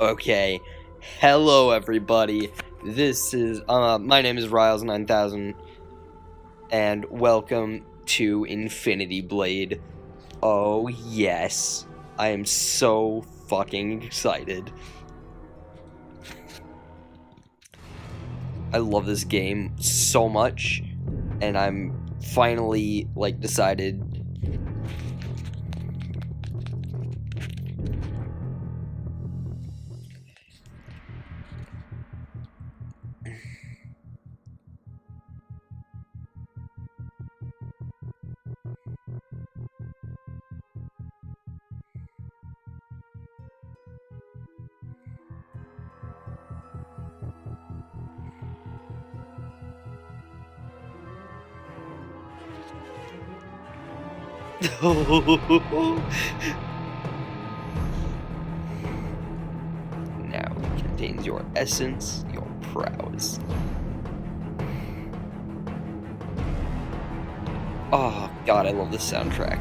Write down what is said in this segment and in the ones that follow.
Okay, hello everybody. This is my name is Riles9000, and welcome to Infinity Blade. Oh yes, I am so fucking excited. I love this game so much, and I'm finally decided. Now it contains your essence, your prowess. Oh god, I love this soundtrack.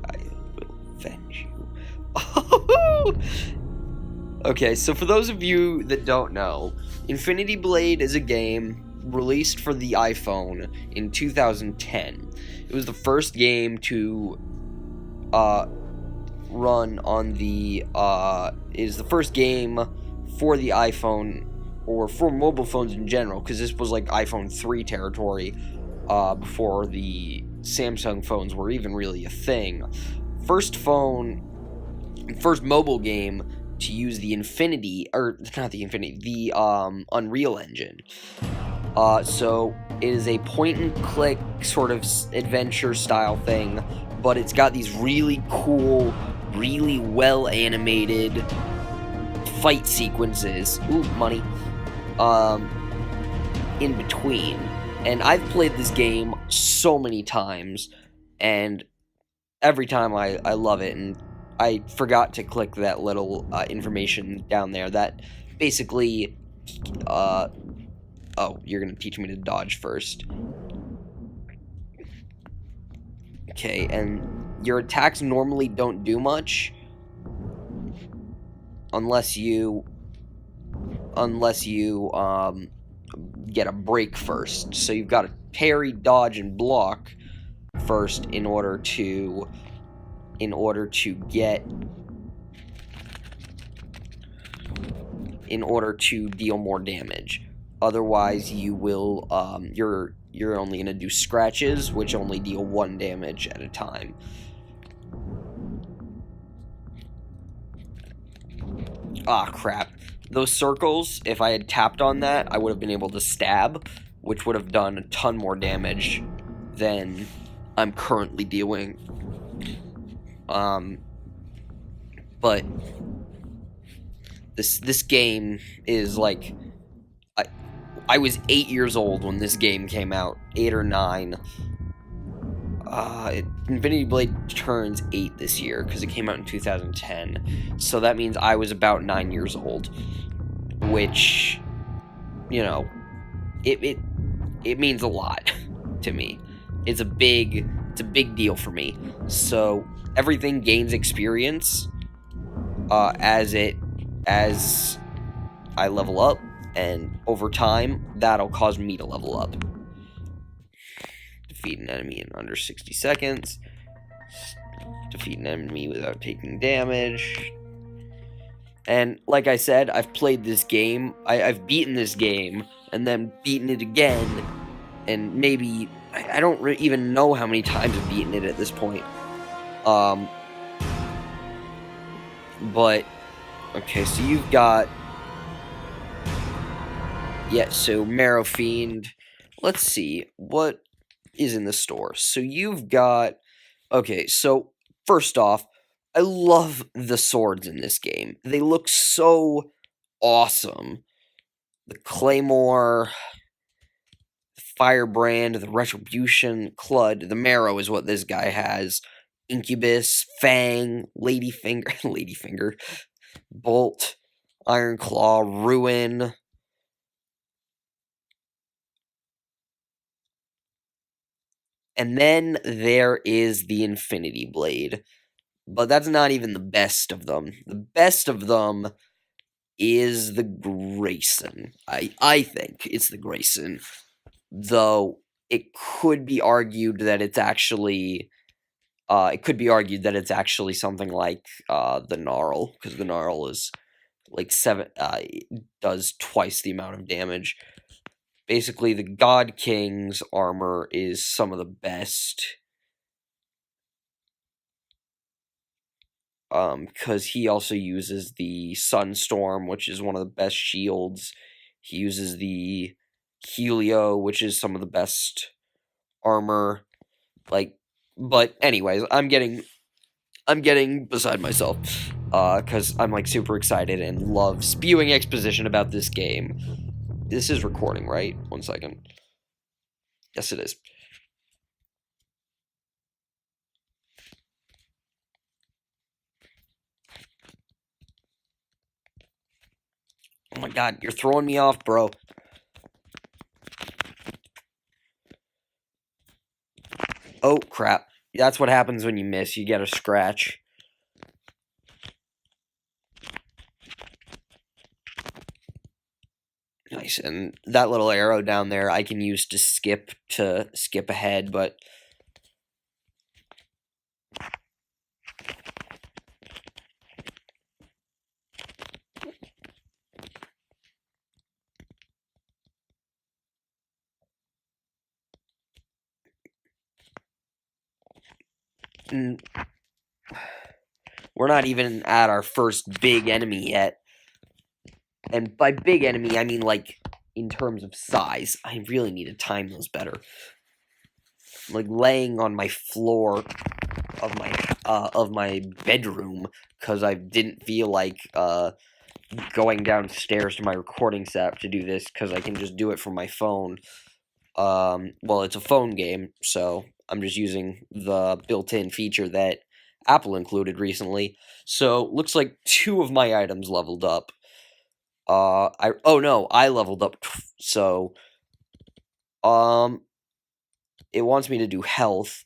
I will avenge you. Okay, so for those of you that don't know, Infinity Blade is a game released for the iPhone in 2010. It was the first game to run on the is the first game for the iPhone or for mobile phones in general, because this was like iPhone 3 territory before the Samsung phones were even really a thing. First mobile game to use the Unreal Engine. So it is a point and click sort of adventure style thing, but it's got these really cool, really well animated fight sequences. Ooh, money. In between. And I've played this game so many times, and every time I love it. And I forgot to click that little information down there that basically oh, you're gonna teach me to dodge first. Okay, and your attacks normally don't do much unless you get a break first. So you've got to parry, dodge, and block first in order to deal more damage. Otherwise, you will you're only gonna do scratches, which only deal 1 damage at a time. Ah, crap. Those circles, if I had tapped on that, I would have been able to stab, which would have done a ton more damage than I'm currently doing. But this game is like, I was 8 years old when this game came out, 8 or 9. Infinity Blade turns 8 this year because it came out in 2010. So that means I was about 9 years old, which, you know, it means a lot to me. It's a big deal for me. So everything gains experience as I level up, and over time that'll cause me to level up. Defeat an enemy in under 60 seconds. Defeat an enemy without taking damage. And like I said, I've played this game. I've beaten this game and then beaten it again. And maybe, I don't even know how many times I've beaten it at this point. But, okay, so you've got... Yeah, so Marrow Fiend. Let's see, what is in the store? So you've got... Okay, so first off, I love the swords in this game. They look so awesome. The Claymore, Firebrand, the Retribution, Clud, the Marrow is what this guy has. Incubus, Fang, Ladyfinger, Ladyfinger, Bolt, Iron Claw, Ruin. And then there is the Infinity Blade. But that's not even the best of them. The best of them is the Grayson. I think it's the Grayson. Though it could be argued that it's actually something like the Gnarl, because the Gnarl is like does twice the amount of damage. Basically, the God King's armor is some of the best. Because he also uses the Sunstorm, which is one of the best shields. He uses the Helio, which is some of the best armor. But anyways, I'm getting beside myself. Because I'm like super excited and love spewing exposition about this game. This is recording, right? 1 second. Yes, it is. Oh my god, you're throwing me off, bro. Oh, crap. That's what happens when you miss. You get a scratch. Nice, and that little arrow down there I can use to skip ahead, but we're not even at our first big enemy yet. And by big enemy, I mean, like, in terms of size. I really need to time those better. I'm, like, laying on my floor of my bedroom, because I didn't feel like, going downstairs to my recording setup to do this, because I can just do it from my phone. Well, it's a phone game, so I'm just using the built-in feature that Apple included recently. So, looks like 2 of my items leveled up. I leveled up, so, it wants me to do health.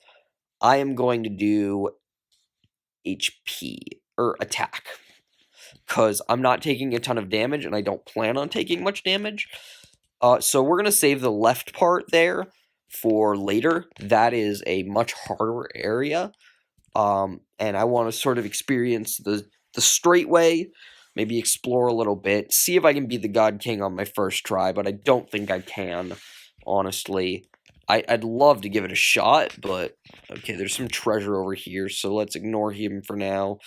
I am going to do HP, or attack, because I'm not taking a ton of damage, and I don't plan on taking much damage. So we're going to save the left part there for later. That is a much harder area, and I want to sort of experience the straight way, maybe explore a little bit, see if I can beat the God King on my first try, but I don't think I can, honestly. I'd love to give it a shot, but, okay, there's some treasure over here, so let's ignore him for now.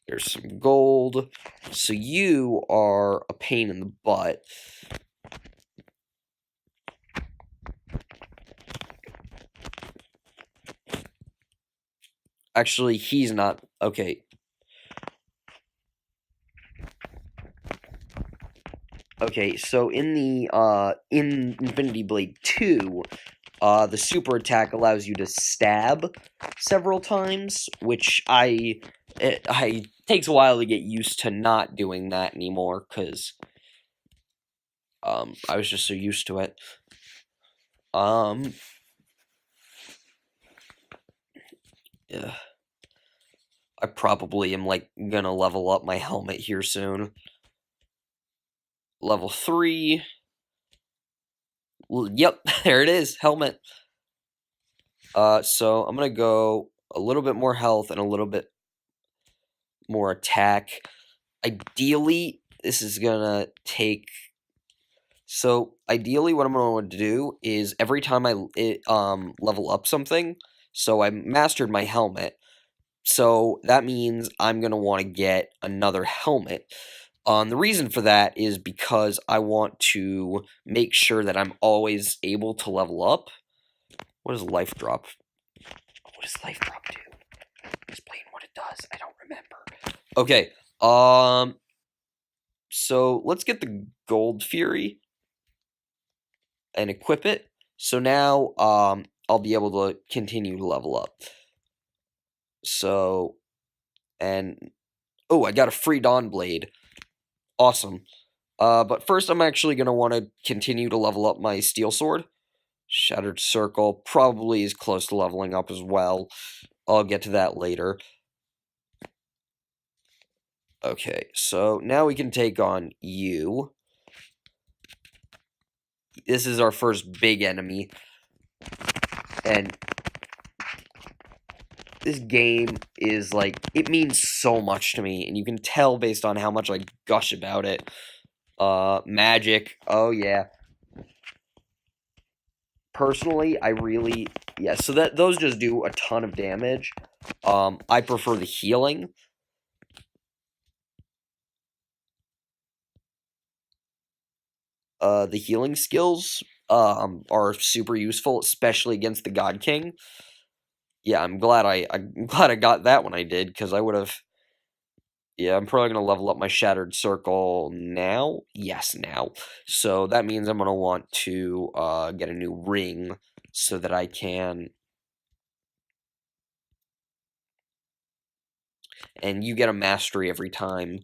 There's some gold. So you are a pain in the butt. Actually, he's not. Okay. Okay, so in the, in Infinity Blade 2, the super attack allows you to stab several times, which it takes a while to get used to not doing that anymore, because, I was just so used to it. Yeah. I probably am, like, gonna level up my helmet here soon. Level 3. Yep, there it is, helmet. So I'm gonna go a little bit more health and a little bit more attack. Ideally, this is gonna take... So, ideally, what I'm going to do is every time I level up something, so I mastered my helmet, so that means I'm going to want to get another helmet. The reason for that is because I want to make sure that I'm always able to level up. What does life drop? What does life drop do? Explain what it does. I don't remember. Okay. So let's get the Gold Fury and equip it. So now, I'll be able to continue to level up. So, and, oh, I got a free Dawn Blade. Awesome. But first I'm actually going to want to continue to level up my Steel Sword. Shattered Circle probably is close to leveling up as well. I'll get to that later. Okay, so now we can take on you. This is our first big enemy. And this game is, like, it means so much to me. And you can tell based on how much I gush about it. Magic. Oh, yeah. Personally, I really... Yeah, so those just do a ton of damage. I prefer the healing. The healing skills are super useful, especially against the God King. Yeah, I'm glad I'm glad I got that when I did, because I would have... Yeah, I'm probably going to level up my Shattered Circle now. Yes, now. So that means I'm going to want to get a new ring so that I can... And you get a mastery every time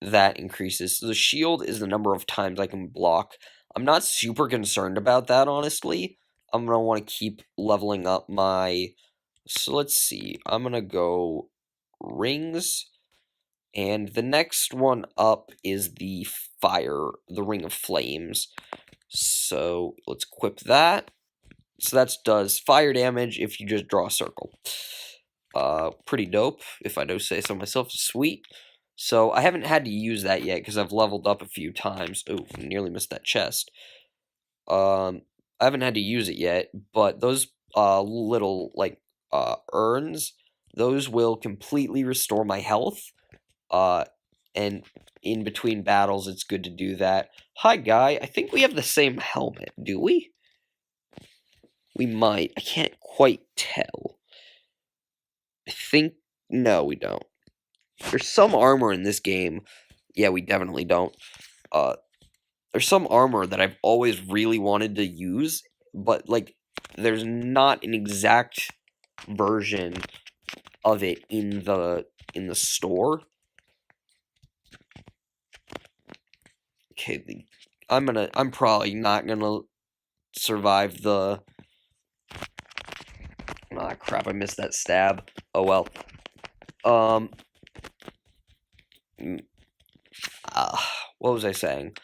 that increases. So the shield is the number of times I can block. I'm not super concerned about that, honestly. I'm going to want to keep leveling up my... So let's see. I'm going to go rings. And the next one up is the the Ring of Flames. So let's equip that. So that does fire damage if you just draw a circle. Pretty dope, if I do say so myself. Sweet. So I haven't had to use that yet because I've leveled up a few times. Ooh, nearly missed that chest. I haven't had to use it yet, but those little like urns, those will completely restore my health. And in between battles, it's good to do that. Hi, Guy. I think we have the same helmet, do we? We might. I can't quite tell. I think... No, we don't. There's some armor in this game. Yeah, we definitely don't. There's some armor that I've always really wanted to use, but, like, there's not an exact version of it in the store. Okay, I'm probably not gonna survive the... Ah, crap, I missed that stab. Oh, well. What was I saying?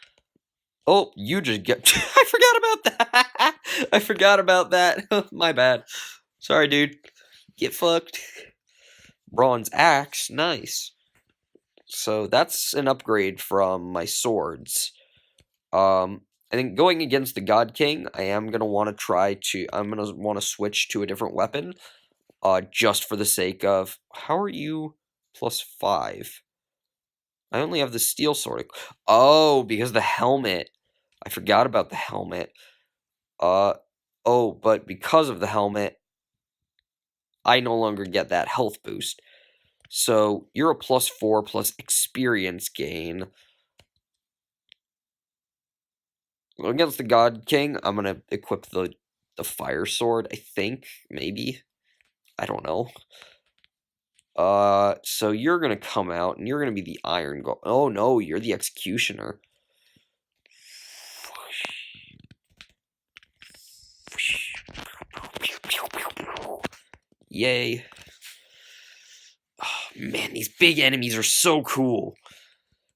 Oh, you just get... I forgot about that! I forgot about that. My bad. Sorry, dude. Get fucked. Bronze axe. Nice. So, that's an upgrade from my swords. I think going against the God King, I am going to want to try to... I'm going to want to switch to a different weapon. Just for the sake of... How are you +5? I only have the steel sword. Oh, because the helmet. I forgot about the helmet. Oh, but because of the helmet, I no longer get that health boost. So, you're a +4 plus experience gain. Against the God King, I'm going to equip the fire sword, I think. Maybe. I don't know. So you're going to come out, and you're going to be the Iron Golem. Oh, no, you're the Executioner. Yay. Oh, man, these big enemies are so cool.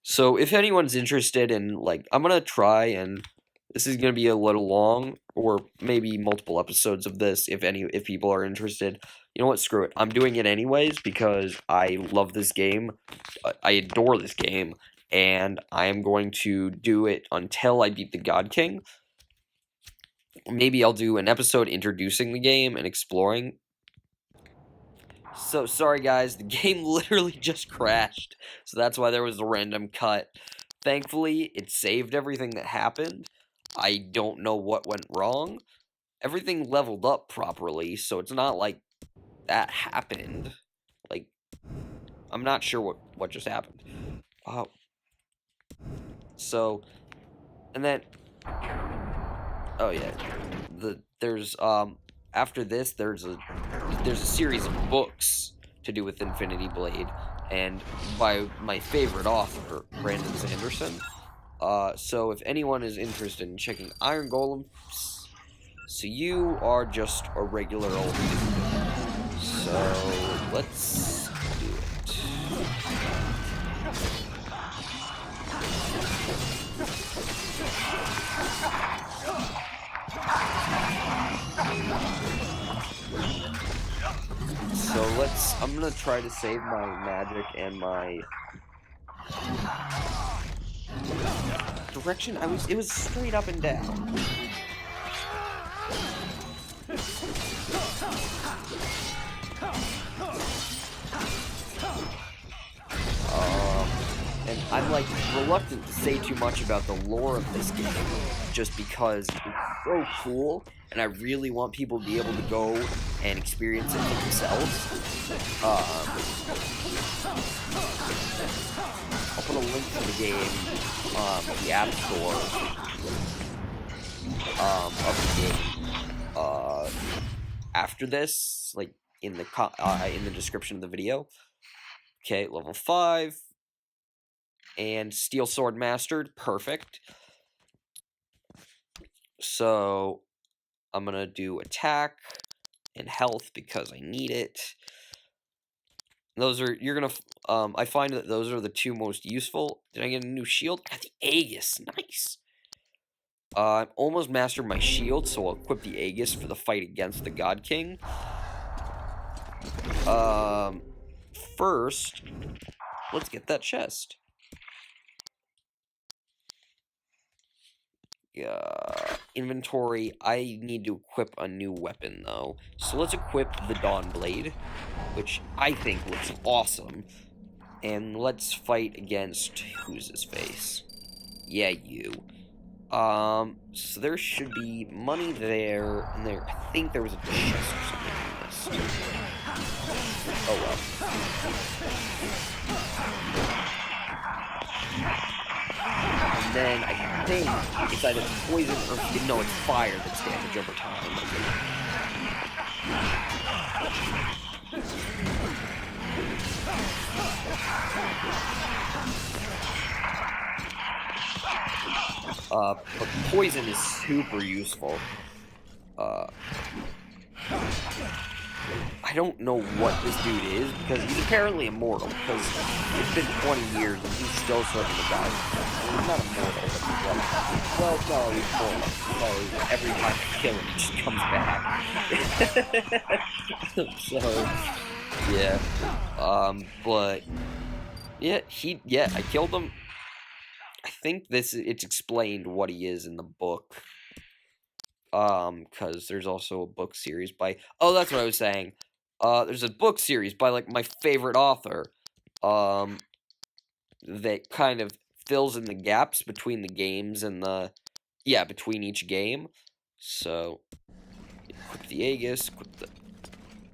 So if anyone's interested in, like, I'm going to try, and this is going to be a little long, or maybe multiple episodes of this if people are interested. You know what, screw it. I'm doing it anyways because I love this game. I adore this game, and I am going to do it until I beat the God King. Maybe I'll do an episode introducing the game and exploring. So, sorry guys, the game literally just crashed, so that's why there was a random cut. Thankfully, it saved everything that happened. I don't know what went wrong. Everything leveled up properly, so it's not like that happened. Like, I'm not sure what just happened. Oh. So, and then... Oh yeah, there's after this there's a series of books to do with Infinity Blade, and by my favorite author, Brandon Sanderson. So if anyone is interested in checking Iron Golem, so you are just a regular old dude. So let's do it. So I'm gonna try to save my magic and my direction. It was straight up and down. And I'm like reluctant to say too much about the lore of this game, just because it's so cool, and I really want people to be able to go and experience it for themselves. I'll put a link to the game, the App Store, of the game, after this, like in the description of the video. Okay, level 5. And Steel Sword mastered. Perfect. So I'm going to do attack and health because I need it. Those are, I find that those are the two most useful. Did I get a new shield? I got the Aegis. Nice. I've almost mastered my shield, so I'll equip the Aegis for the fight against the God King. First, let's get that chest. Inventory. I need to equip a new weapon, though. So let's equip the Dawn Blade, which I think looks awesome. And let's fight against... who's his face? Yeah, you. So there should be money there, and there... I think there was a chest or something in this. Oh, well. And then I think it's either poison or... no, it's fire that's damage over time. But poison is super useful. I don't know what this dude is, because he's apparently immortal, because it's been 20 years and he's still serving the god. Well, he's not immortal, but well, no, he's mortal. So every time I kill him, he just comes back. So, yeah. But, yeah, I killed him. I think it's explained what he is in the book. Because there's also a book series by... oh, that's what I was saying. There's a book series by, like, my favorite author, that kind of fills in the gaps between the games and between each game. So, equip the Aegis, equip the...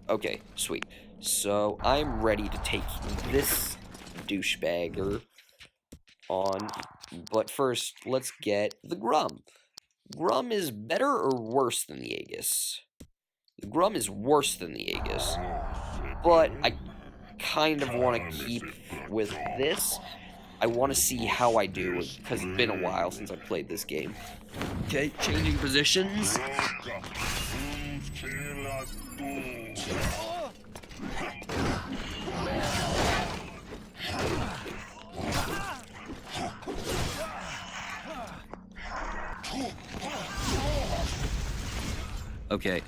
okay, sweet. So, I'm ready to take this douchebagger on, but first, let's get the Grum. Grum is better or worse than the Aegis? The Grum is worse than the Aegis, but I kind of want to keep with this. I want to see how I do, because it's been a while since I played this game. Okay, changing positions. Okay.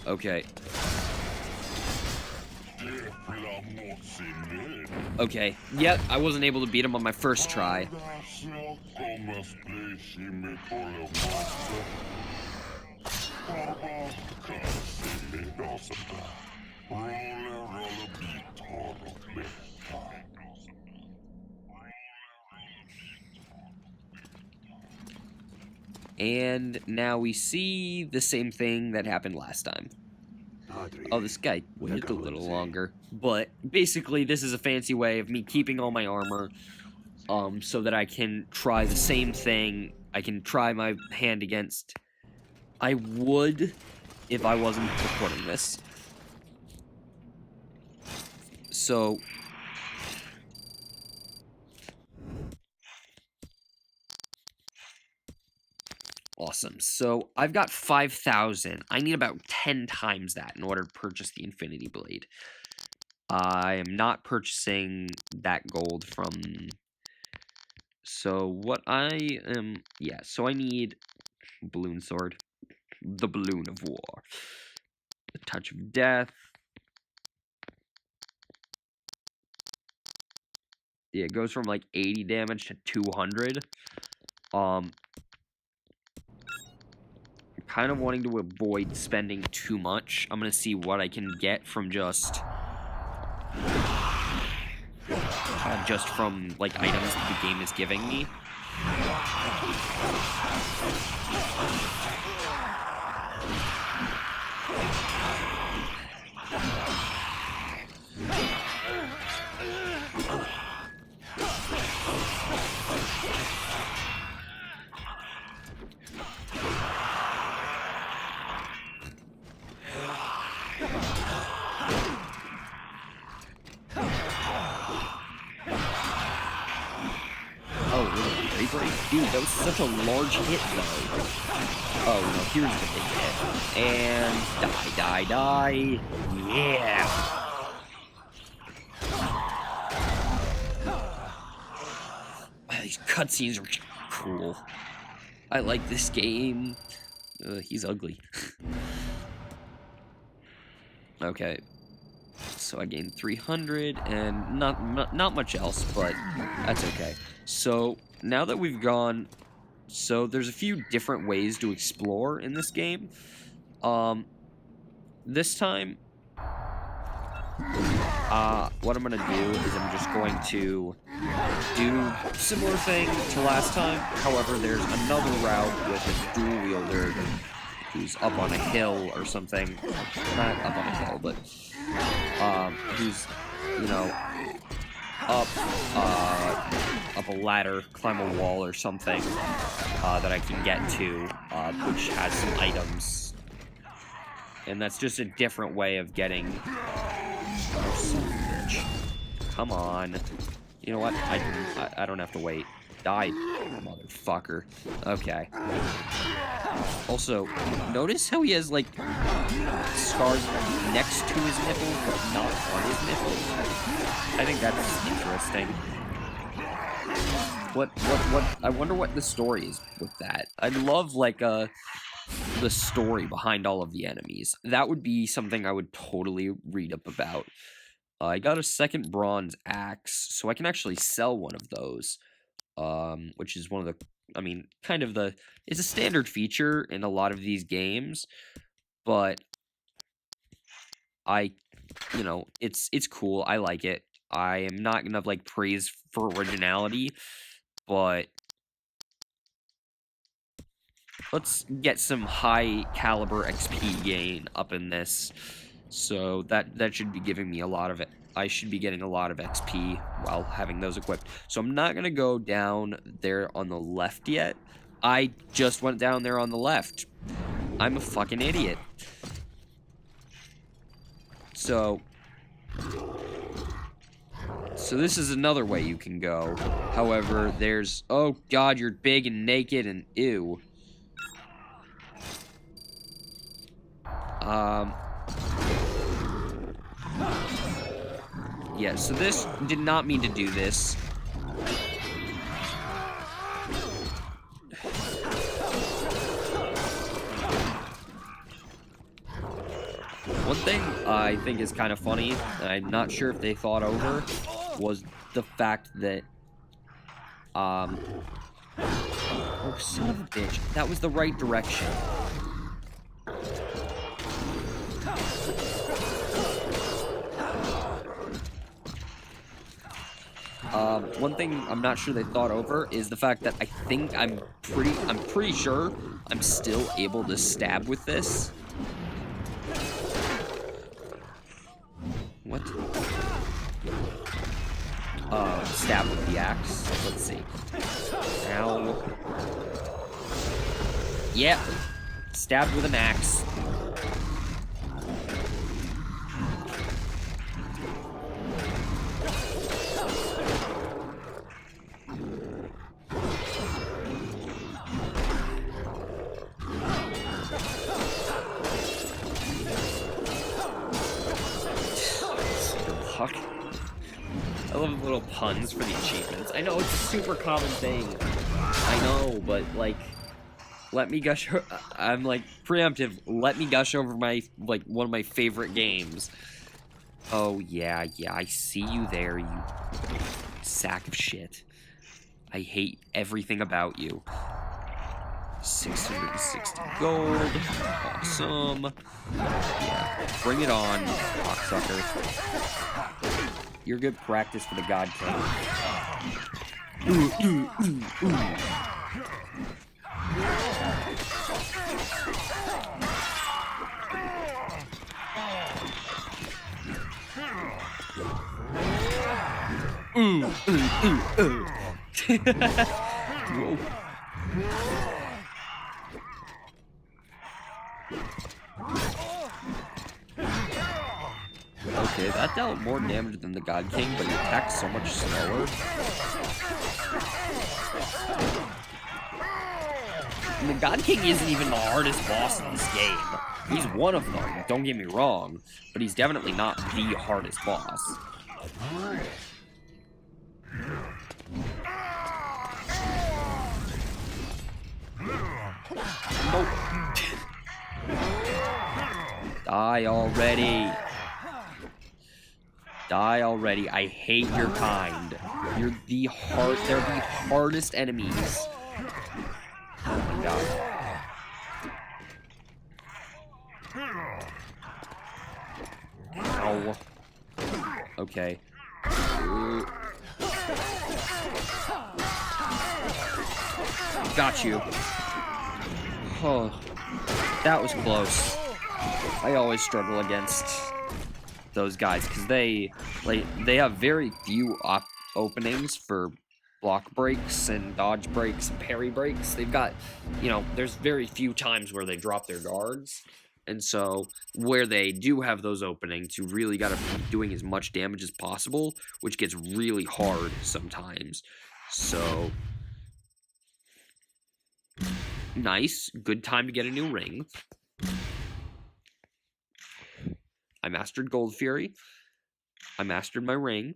Okay. Okay. Yep, I wasn't able to beat him on my first try. And now we see the same thing that happened last time. Oh, this guy waited a little longer. But basically, this is a fancy way of me keeping all my armor, so that I can try the same thing. I can try my hand against... I would if I wasn't recording this. So... Awesome. So, I've got 5,000. I need about 10 times that in order to purchase the Infinity Blade. I am not purchasing that gold from... So, what I am... Yeah, so I need... Balloon Sword. The Balloon of War. The Touch of Death. Yeah, it goes from, like, 80 damage to 200. Kind of wanting to avoid spending too much. I'm gonna see what I can get from just from like items that the game is giving me. Dude, that was such a large hit, though. Oh, no, here's the big hit. And die. Yeah! These cutscenes are cool. I like this game. He's ugly. Okay. So I gained 300, and not much else, but that's okay. So... Now that we've gone, so there's a few different ways to explore in this game. This time, what I'm gonna do is I'm just going to do similar thing to last time. However, there's another route with a dual wielder who's up on a hill or something. Not up on a hill, but who's, you know, up a ladder, climb a wall or something that I can get to, which has some items. And that's just a different way of getting... Come on. You know what? I don't have to wait. Die, motherfucker. Okay. Also, notice how he has, like, scars next to his nipples, but not on his nipples? I think that's interesting. I wonder what the story is with that. I'd love, like, the story behind all of the enemies. That would be something I would totally read up about. I got a second bronze axe, so I can actually sell one of those. Which is one of the, I mean, kind of the, it's a standard feature in a lot of these games, but you know, it's cool, I like it. I am not gonna, like, praise for originality, but let's get some high caliber XP gain up in this, so that should be giving me a lot of it. I should be getting a lot of XP while having those equipped. So I'm not going to go down there on the left yet. I just went down there on the left. I'm a fucking idiot. So this is another way you can go. However, there's... Oh, God, you're big and naked and ew. Yeah, so this did not mean to do this. One thing I think is kind of funny, and I'm not sure if they thought over, was the fact that, oh, son of a bitch, that was the right direction. One thing I'm not sure they thought over is the fact that I'm pretty sure I'm still able to stab with this. What? Stab with the axe. Let's see. Ow. Yep. Stabbed with an axe. I love little puns for the achievements. I know it's a super common thing. I know, but like, let me gush. I'm like preemptive. Let me gush over my one of my favorite games. Oh yeah, I see you there, you sack of shit. I hate everything about you. 660 gold. Awesome. Yeah, bring it on, cocksucker. You're good practice for the God King. Whoa. Okay, that dealt more damage than the God King, but he attacks so much slower. And the God King isn't even the hardest boss in this game. He's one of them, don't get me wrong, but he's definitely not the hardest boss. Nope. Die already. Die already. I hate your kind. They're the hardest enemies. Oh my god. Ow. Okay. Got you. Oh, that was close. I always struggle against those guys because they have very few openings for block breaks and dodge breaks and parry breaks. They've got, there's very few times where they drop their guards. And so where they do have those openings, you really got to be doing as much damage as possible, which gets really hard sometimes. So nice. Good time to get a new ring. I mastered Gold Fury. I mastered my ring.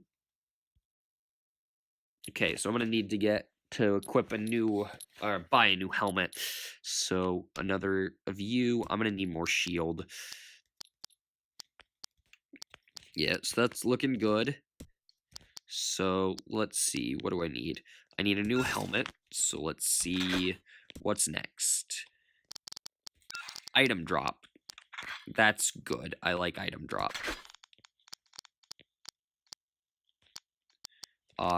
Okay, so I'm going to need to equip or buy a new helmet. So another of you. I'm going to need more shield. Yeah, so that's looking good. So let's see. What do I need? I need a new helmet. So let's see what's next. Item drop. That's good. I like item drop.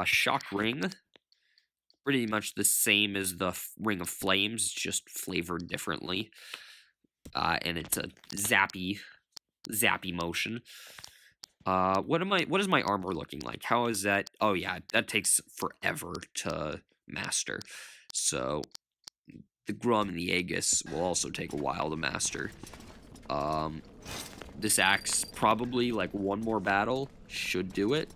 Shock ring. Pretty much the same as the Ring of Flames, just flavored differently. And it's a zappy motion. What is my armor looking like? How is that? Oh yeah, that takes forever to master. So the Grum and the Aegis will also take a while to master. This axe, probably like one more battle should do it.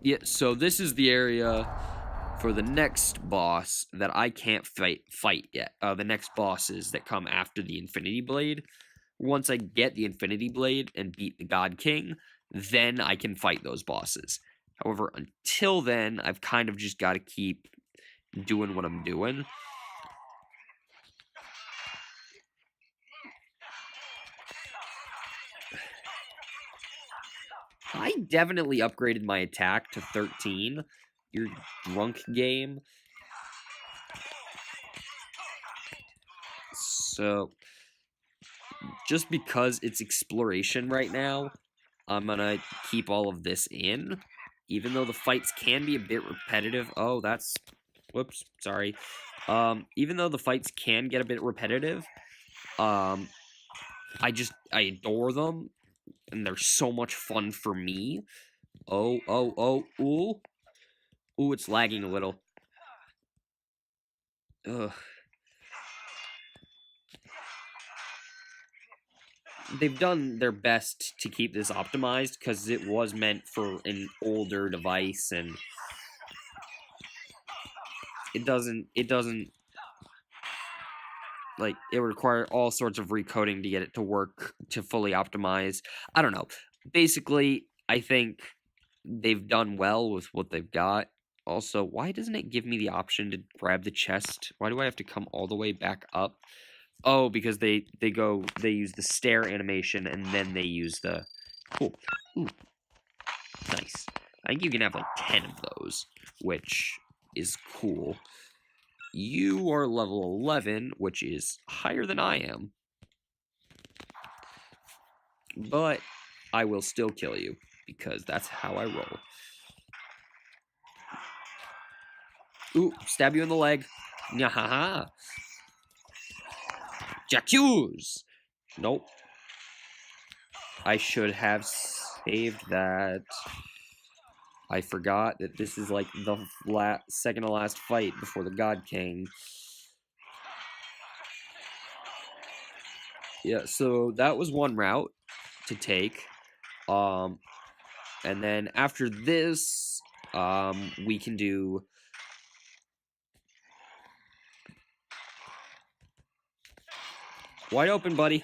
Yeah, so this is the area for the next boss that I can't fight yet. The next bosses that come after the Infinity Blade. Once I get the Infinity Blade and beat the God King, then I can fight those bosses. However, until then, I've kind of just got to keep doing what I'm doing. I definitely upgraded my attack to 13. Your drunk game. So, just because it's exploration right now, I'm gonna keep all of this in. Even though the fights can be a bit repetitive. Oh, that's... Whoops, sorry. Even though the fights can get a bit repetitive, I adore them, and they're so much fun for me. Oh, ooh. Ooh, it's lagging a little. Ugh. They've done their best to keep this optimized, because it was meant for an older device, and it doesn't, like, it would require all sorts of recoding to get it to work, to fully optimize. I don't know. Basically, I think they've done well with what they've got. Also, why doesn't it give me the option to grab the chest? Why do I have to come all the way back up? Oh, because they use the stair animation, and then they use the... Cool. Ooh. Nice. I think you can have like 10 of those, which is cool. You are level 11, which is higher than I am. But I will still kill you, because that's how I roll. Ooh, stab you in the leg. Nyahaha. J'accuse! Nope. I should have saved that. I forgot that this is like the second to last fight before the God King. Yeah, so that was one route to take. And then after this, we can do... Wide open, buddy.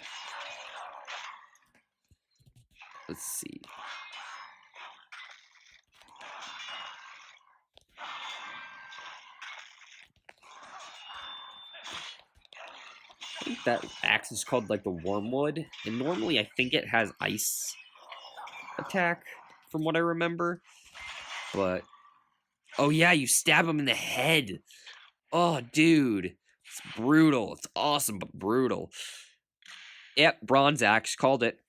Let's see. I think that axe is called, like, the Wormwood. And normally I think it has ice attack, from what I remember. But... Oh, yeah, you stab him in the head. Oh, dude. It's brutal. It's awesome, but brutal. Yep, Bronze Axe. Called it.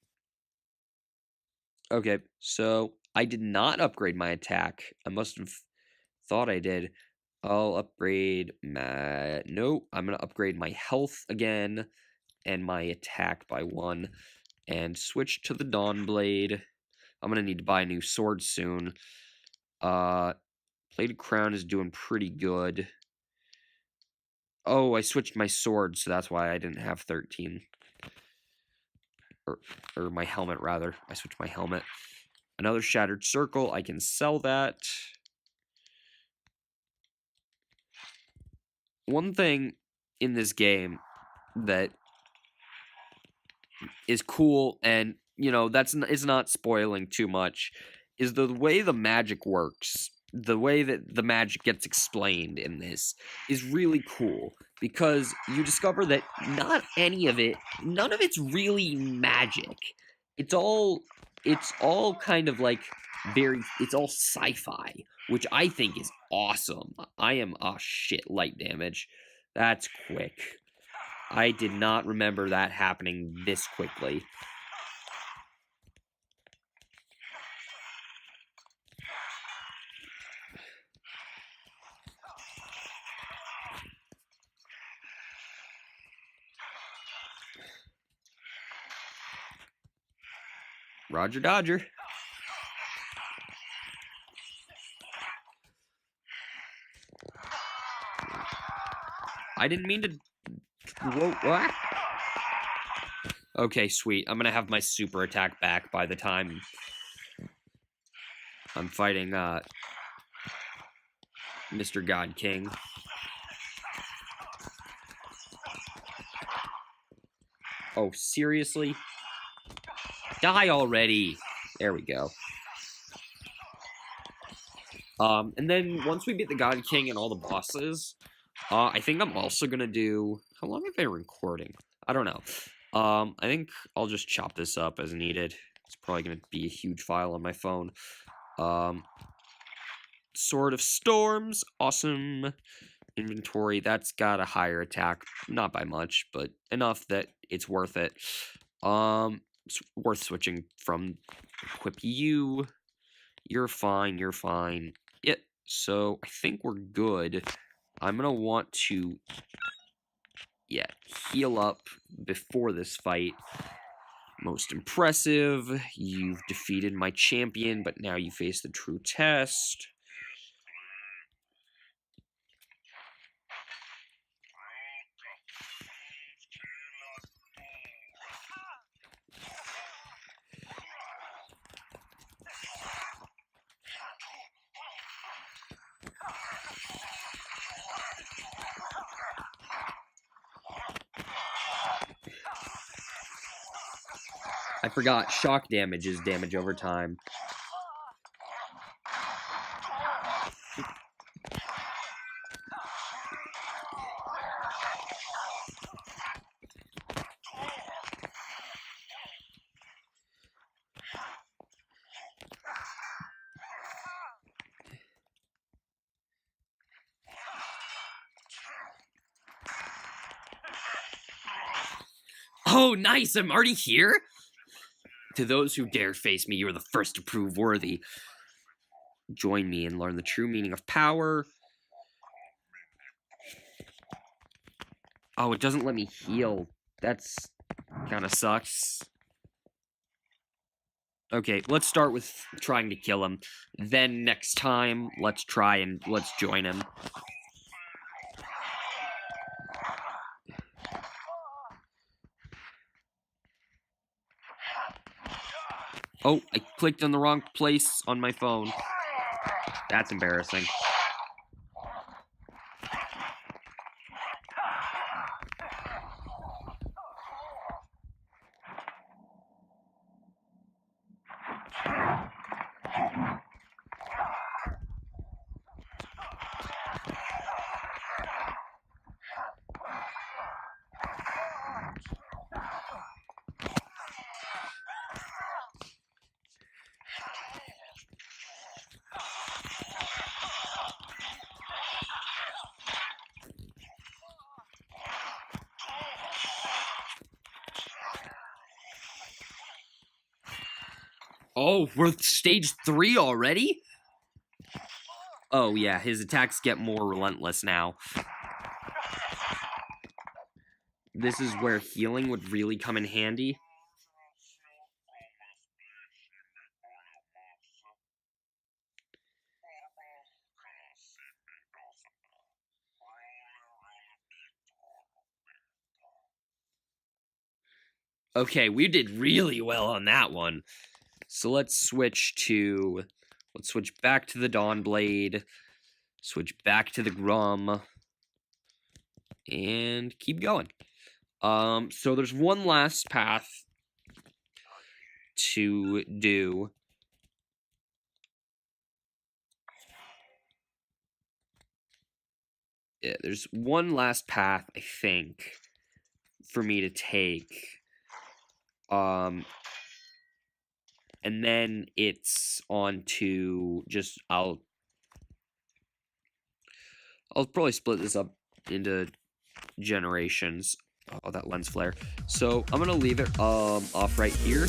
Okay, so I did not upgrade my attack. I must have thought I did. I'll upgrade my... Nope, I'm going to upgrade my health again and my attack by 1 and switch to the Dawnblade. I'm going to need to buy a new sword soon. Plated Crown is doing pretty good. Oh, I switched my sword, so that's why I didn't have 13. Or my helmet, rather. I switched my helmet. Another Shattered Circle. I can sell that. One thing in this game that is cool, and, you know, is not spoiling too much, is the way the magic works. The way that the magic gets explained in this is really cool, because you discover that none of it's really magic. It's all kind of like it's all sci-fi, which I think is awesome. Oh shit, light damage. That's quick. I did not remember that happening this quickly. Roger Dodger. I didn't mean to... Whoa, what? Okay, sweet. I'm gonna have my super attack back by the time I'm fighting, Mr. God King. Oh, seriously? Die already! There we go. And then once we beat the God King and all the bosses, I think I'm also gonna do... How long have I been recording? I don't know. I think I'll just chop this up as needed. It's probably gonna be a huge file on my phone. Sword of Storms, awesome. Inventory, that's got a higher attack. Not by much, but enough that it's worth it. It's worth switching from equip you. You're fine, you're fine. Yeah, so I think we're good. I'm gonna want to, yeah, heal up before this fight. Most impressive. You've defeated my champion, but now you face the true test. I forgot, shock damage is damage over time. Oh, nice! I'm already here? To those who dare face me, you are the first to prove worthy. Join me and learn the true meaning of power. Oh, it doesn't let me heal. That's kind of sucks. Okay, let's start with trying to kill him. Then next time, let's try and let's join him. Oh, I clicked on the wrong place on my phone. That's embarrassing. Oh, we're stage 3 already? Oh, yeah, his attacks get more relentless now. This is where healing would really come in handy. Okay, we did really well on that one. So let's switch back to the Dawnblade, switch back to the Grum, and keep going. So there's one last path to do. Yeah, there's one last path, I think, for me to take. And then it's on to just, I'll probably split this up into generations. Oh, that lens flare. So I'm gonna leave it off right here.